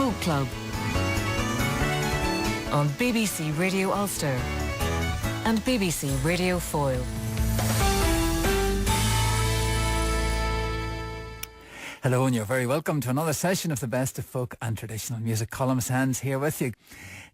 Folk Club on BBC Radio Ulster and BBC Radio Foyle. Hello and you're very welcome to another session of the best of folk and traditional music. Colum Sands here with you.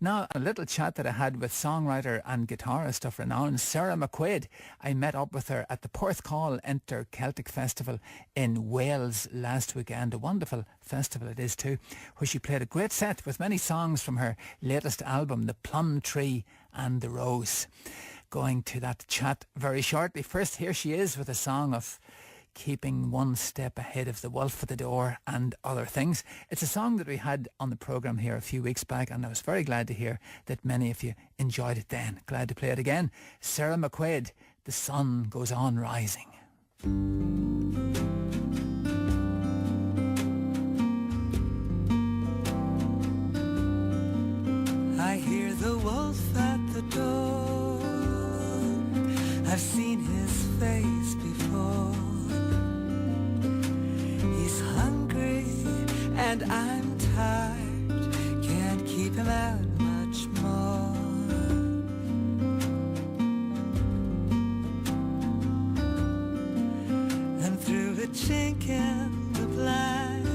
Now, a little chat that I had with songwriter and guitarist of renown, Sarah McQuaid. I met up with her at the Porthcawl Enter Celtic Festival in Wales last weekend. A wonderful festival it is too, where she played a great set with many songs from her latest album, The Plum Tree and the Rose. Going to that chat very shortly. First, here she is with a song of keeping one step ahead of the wolf at the door and other things. It's a song that we had on the programme here a few weeks back, and I was very glad to hear that many of you enjoyed it then. Glad to play it again. Sarah McQuaid, The Sun Goes On Rising. I hear the wolf at the door. I've seen his face before. He's hungry and I'm tired. Can't keep him out much more. And through a chink in the blind,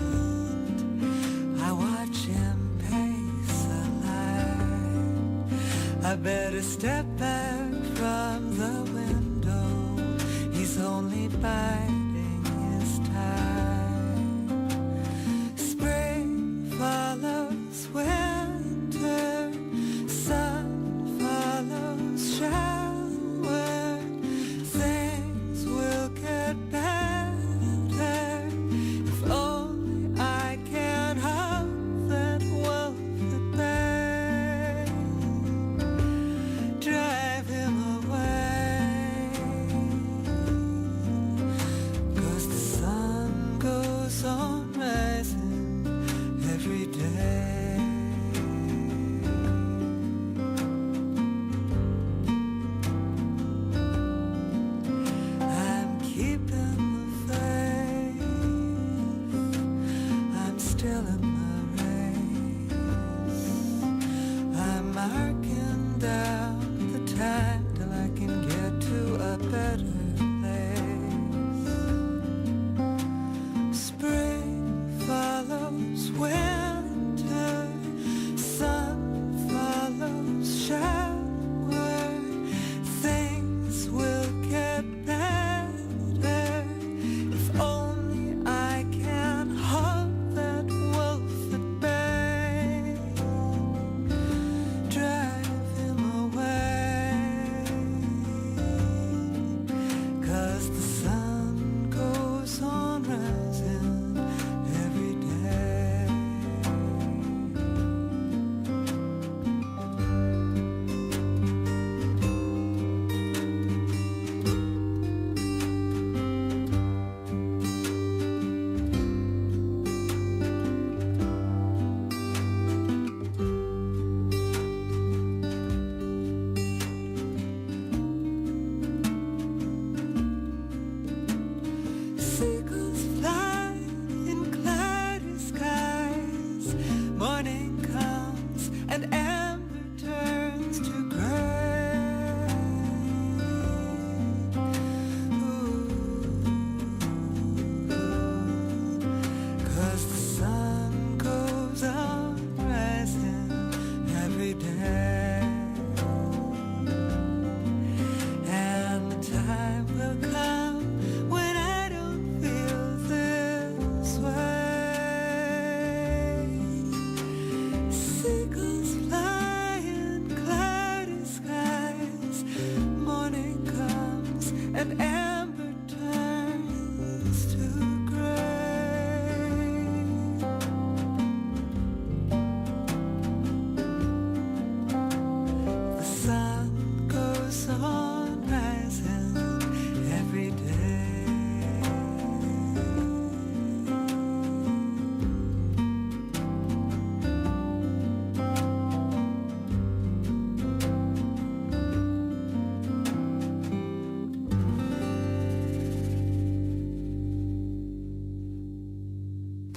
I watch him pace a line. I better step back from the window. He's only biding his time. Spring follows winter, sun follows shower. Things will get better if only I can hold that wolf at bay. Drive him away.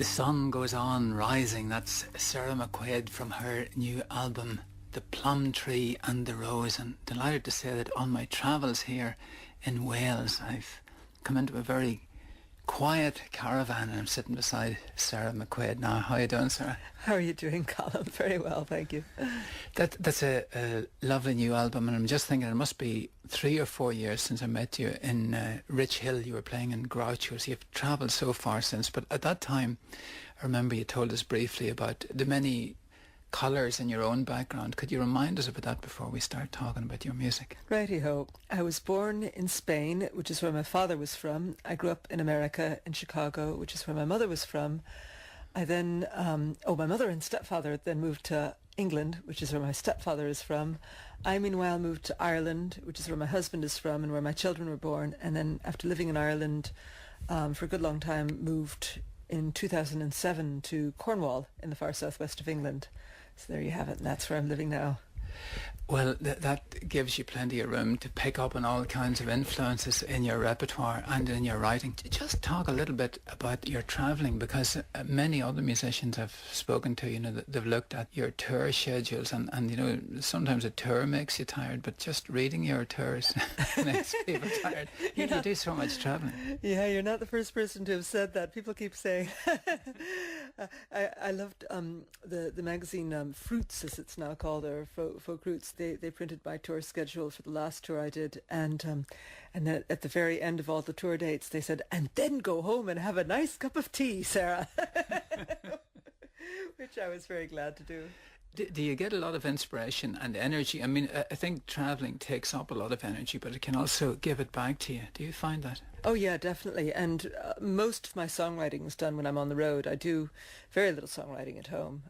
The Sun Goes On Rising. That's Sarah McQuaid from her new album, The Plum Tree and the Rose. And delighted to say that on my travels here in Wales, I've come into a very quiet caravan and I'm sitting beside Sarah McQuaid now. How are you doing, Sarah? How are you doing, Colum? Very well, thank you. That's a lovely new album, and I'm just thinking it must be 3 or 4 years since I met you in Rich Hill. You were playing in Groucho's. You've travelled so far since, but at that time I remember you told us briefly about the many colours in your own background. Could you remind us about that before we start talking about your music? Righty-ho. I was born in Spain, which is where my father was from. I grew up in America, in Chicago, which is where my mother was from. I then, my mother and stepfather then moved to England, which is where my stepfather is from. I, meanwhile, moved to Ireland, which is where my husband is from and where my children were born. And then after living in Ireland for a good long time, moved in 2007 to Cornwall in the far southwest of England. So there you have it, and that's where I'm living now. Well, that gives you plenty of room to pick up on all kinds of influences in your repertoire and in your writing. Just talk a little bit about your travelling, because many other musicians I've spoken to, they've looked at your tour schedules and sometimes a tour makes you tired, but just reading your tours makes people tired. You do so much travelling. Yeah, you're not the first person to have said that. People keep saying. I loved the magazine Fruits, as it's now called, or Folk Roots. They printed my tour schedule for the last tour I did, and then at the very end of all the tour dates, they said, "And then go home and have a nice cup of tea, Sarah," which I was very glad to do. Do you get a lot of inspiration and energy? I mean, I think travelling takes up a lot of energy, but it can also give it back to you. Do you find that? Oh yeah, definitely. And most of my songwriting is done when I'm on the road. I do very little songwriting at home.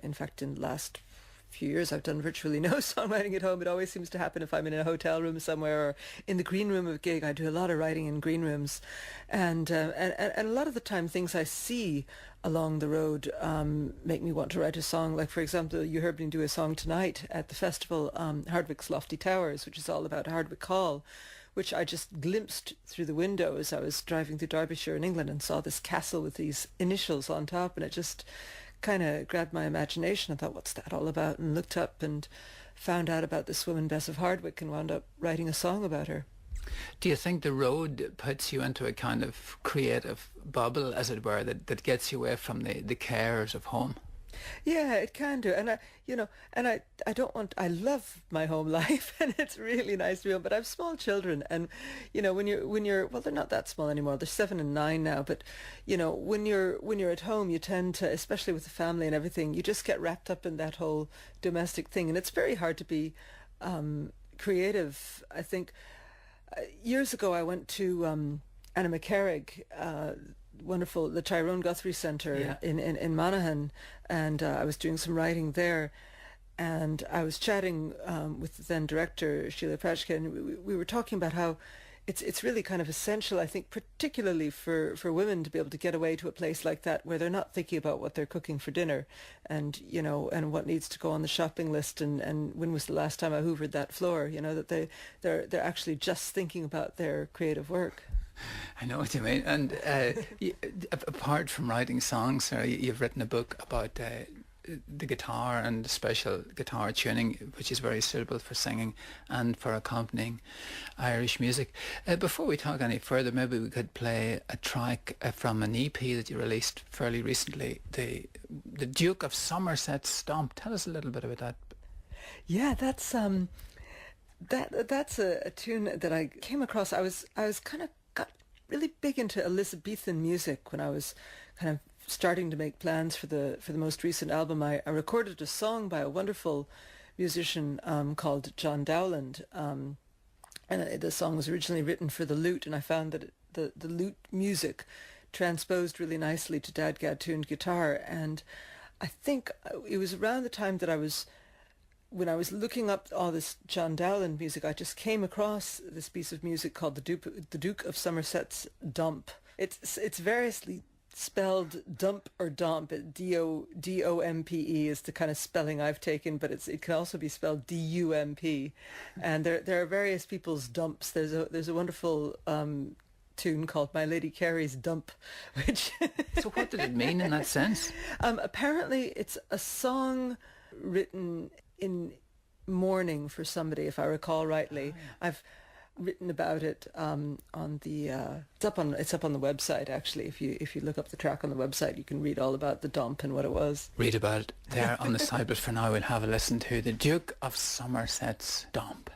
In fact, in the last few years I've done virtually no songwriting at home. It always seems to happen if I'm in a hotel room somewhere or in the green room of a gig. I do a lot of writing in green rooms, and a lot of the time things I see along the road make me want to write a song. Like, for example, you heard me do a song tonight at the festival, Hardwick's Lofty Towers, which is all about Hardwick Hall, which I just glimpsed through the window as I was driving through Derbyshire in England and saw this castle with these initials on top, and it just kind of grabbed my imagination. I thought, what's that all about? And looked up and found out about this woman, Bess of Hardwick, and wound up writing a song about her. Do you think the road puts you into a kind of creative bubble, as it were, that gets you away from the cares of home? Yeah, it can do. And I love my home life, and it's really nice to be home, but I have small children, and when you're well, they're not that small anymore. They're 7 and 9 now, but when you're at home, you tend to, especially with the family and everything, you just get wrapped up in that whole domestic thing, and it's very hard to be creative. I think years ago I went to Anna McCarrick, wonderful, the Tyrone Guthrie Centre in Monaghan, and I was doing some writing there, and I was chatting with the then director Sheila Pratchett, and we were talking about how it's really kind of essential, I think, particularly for women, to be able to get away to a place like that where they're not thinking about what they're cooking for dinner, and and what needs to go on the shopping list, and when was the last time I hoovered that floor, that they're actually just thinking about their creative work. I know what you mean. And apart from writing songs, Sarah, you've written a book about the guitar and special guitar tuning, which is very suitable for singing and for accompanying Irish music. Before we talk any further, maybe we could play a track from an EP that you released fairly recently, the Duke of Somerset's Stomp. Tell us a little bit about that. Yeah, that's a tune that I came across. I was kind of got really big into Elizabethan music when I was kind of starting to make plans for the most recent album. I recorded a song by a wonderful musician called John Dowland, and the song was originally written for the lute, and I found that the lute music transposed really nicely to dadgad tuned guitar, and I think it was around the time that when I was looking up all this John Dowland music, I just came across this piece of music called the Duke of Somerset's Dump. It's variously spelled dump or domp. D-O-M-P-E is the kind of spelling I've taken, but it can also be spelled D-U-M-P. And there are various people's dumps. There's a wonderful tune called My Lady Carey's Dump, which... So what did it mean in that sense? Apparently it's a song written in mourning for somebody, if I recall rightly. Oh, yeah. I've written about it on the it's up on the website, actually. If you look up the track on the website, you can read all about the dump and what it was. Read about it there on the side, but for now we'll have a listen to the Duke of Somerset's Dump.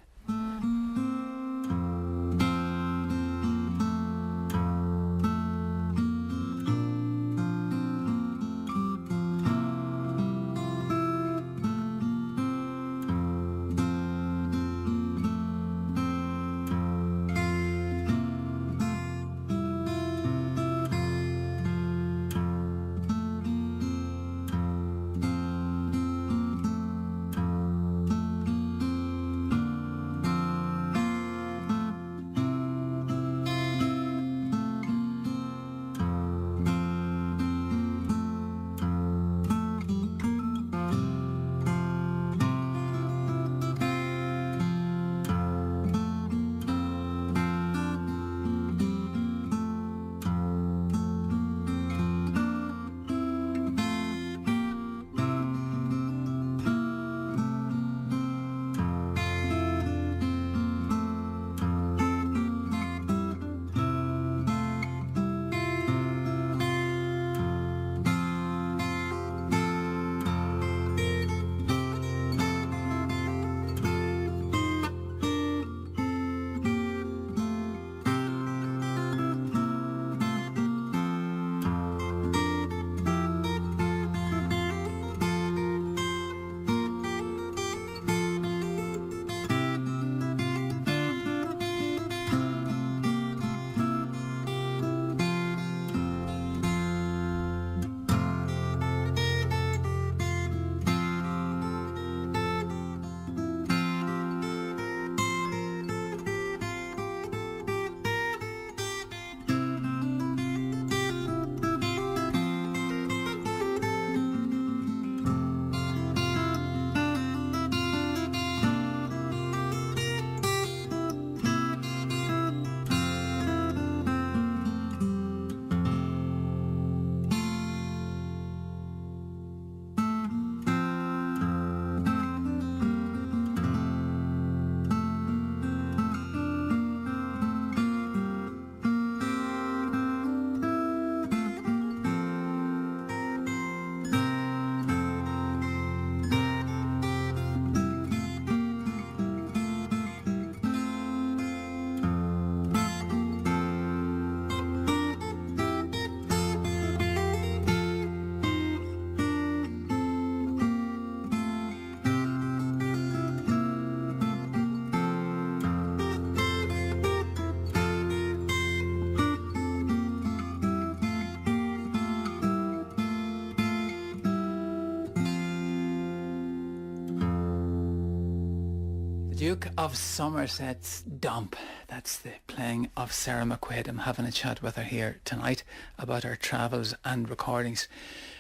Duke of Somerset's Dump. That's the playing of Sarah McQuaid. I'm having a chat with her here tonight about her travels and recordings.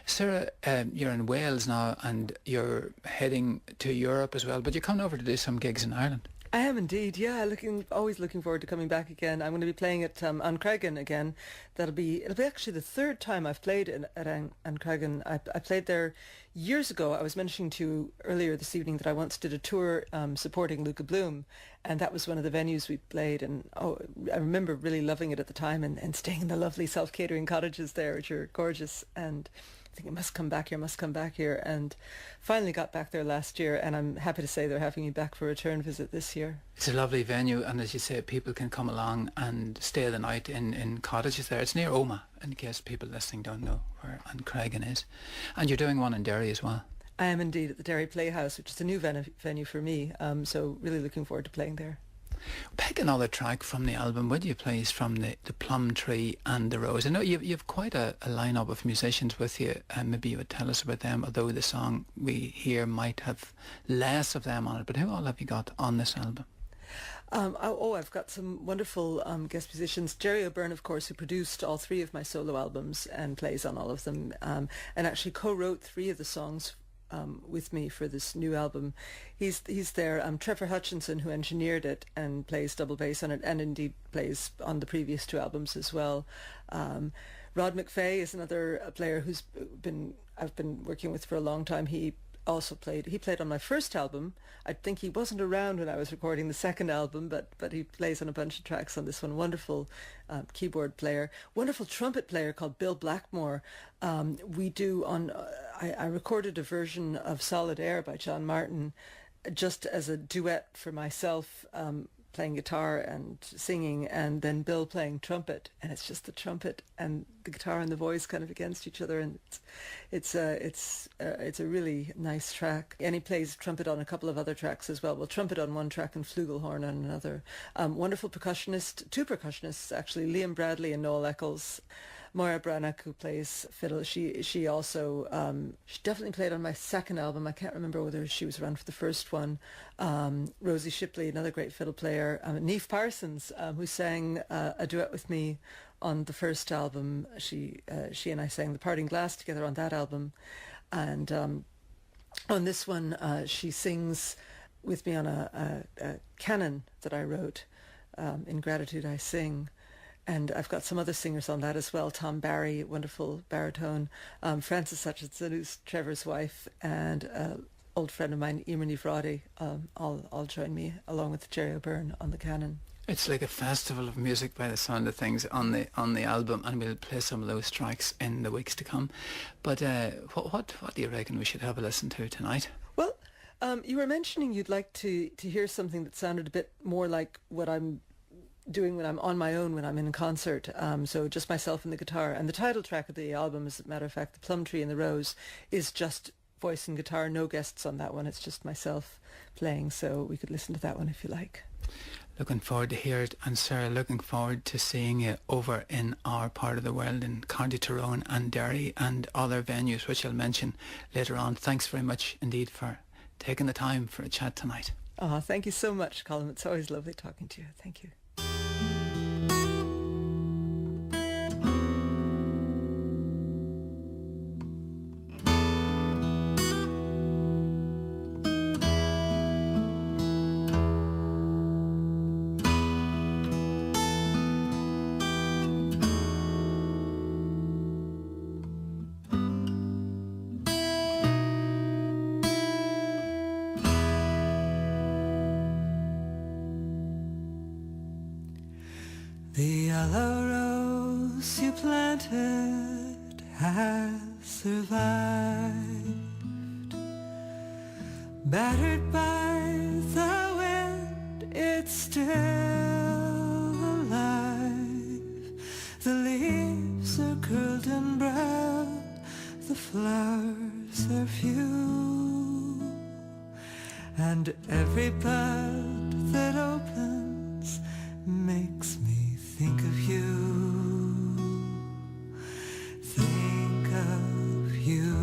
Sarah, you're in Wales now and you're heading to Europe as well, but you're coming over to do some gigs in Ireland. I am indeed, yeah. Always looking forward to coming back again. I'm going to be playing at Ancraggan again. It'll be actually the third time I've played at Ancraggan. I played there years ago. I was mentioning to you earlier this evening that I once did a tour supporting Luca Bloom, and that was one of the venues we played. And I remember really loving it at the time and staying in the lovely self-catering cottages there, which are gorgeous. And I think I must come back here, and finally got back there last year, and I'm happy to say they're having me back for a return visit this year. It's a lovely venue, and as you say, people can come along and stay the night in cottages there. It's near Omagh, in case people listening don't know where Ancraggan is. And you're doing one in Derry as well. I am indeed, at the Derry Playhouse, which is a new venue for me, so really looking forward to playing there. Pick another track from the album, would you please, from the Plum Tree and the Rose. I know you've quite a lineup of musicians with you, and maybe you would tell us about them, although the song we hear might have less of them on it. But who all have you got on this album? I've got some wonderful guest musicians. Jerry O'Byrne, of course, who produced all three of my solo albums and plays on all of them, and actually co-wrote three of the songs with me for this new album. He's there. Trevor Hutchinson, who engineered it and plays double bass on it, and indeed plays on the previous two albums as well. Rod McFay is another player I've been working with for a long time. He played on my first album. I think he wasn't around when I was recording the second album, but he plays on a bunch of tracks on this one. Wonderful keyboard player, wonderful trumpet player called Bill Blackmore. I recorded a version of Solid Air by John Martin just as a duet for myself, playing guitar and singing, and then Bill playing trumpet, and it's just the trumpet and the guitar and the voice kind of against each other, and it's a really nice track. And he plays trumpet on a couple of other tracks as well. Well, trumpet on one track and flugelhorn on another. Wonderful percussionist, two percussionists actually, Liam Bradley and Noel Eccles. Moira Branagh, who plays fiddle, she also, she definitely played on my second album. I can't remember whether she was around for the first one. Rosie Shipley, another great fiddle player. Niamh Parsons, who sang a duet with me on the first album. She and I sang The Parting Glass together on that album. And on this one, she sings with me on a canon that I wrote, In Gratitude I Sing. And I've got some other singers on that as well. Tom Barry, wonderful baritone. Frances Hutchinson, who's Trevor's wife, and an old friend of mine, Emer Nivradi, all join me, along with Jerry O'Byrne on the canon. It's like a festival of music by the sound of things on the album, and we'll play some of those tracks in the weeks to come. But what do you reckon we should have a listen to tonight? Well, you were mentioning you'd like to hear something that sounded a bit more like what I'm doing when I'm on my own, when I'm in concert, so just myself and the guitar. And the title track of the album, as a matter of fact, The Plum Tree and the Rose, is just voice and guitar, no guests on that one. It's just myself playing, so we could listen to that one if you like. Looking forward to hear it. And Sarah, looking forward to seeing you over in our part of the world, in County Tyrone and Derry and other venues, which I'll mention later on. Thanks very much indeed for taking the time for a chat tonight. Thank you so much, Colum. It's always lovely talking to you. Thank you. The yellow rose you planted has survived, battered by the wind, it's still alive. The leaves are curled and brown, the flowers are few, and every bud that opens makes me think of you, think of you.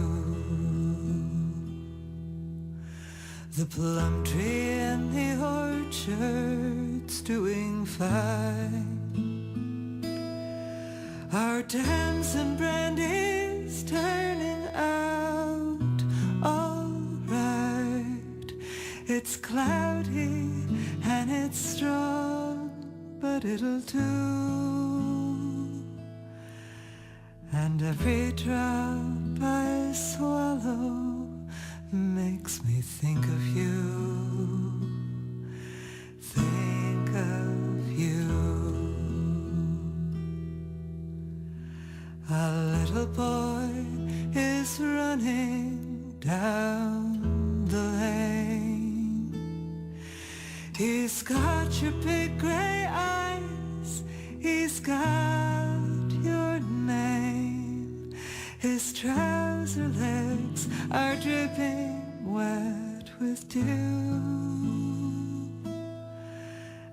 The plum tree in the orchard's doing fine, our dams and brandy's turning out all right. It's cloudy and it's strong, but it'll do. And every drop I swallow makes me think of you, think of you. A little boy is running down the lane. He's got your big gray eyes, he's got your name. His trouser legs are dripping wet with dew,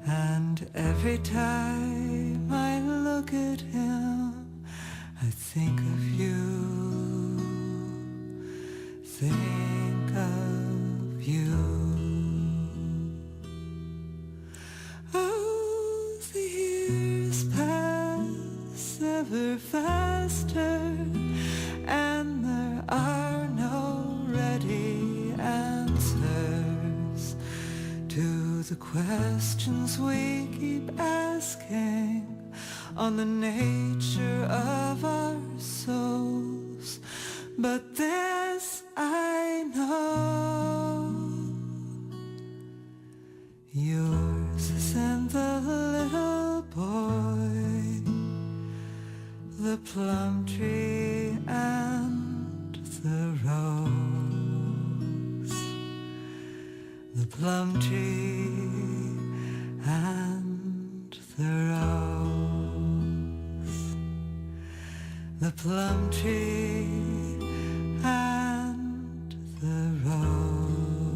and every time I look at him I think of you, think of you. Oh, the years pass ever faster, and there are no ready the questions we keep asking on the nature of our souls. But this I know, yours isn't the little boy, the plum tree and the rose, the plum tree and the rose, the plum tree and the rose,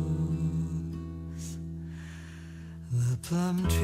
the plum tree.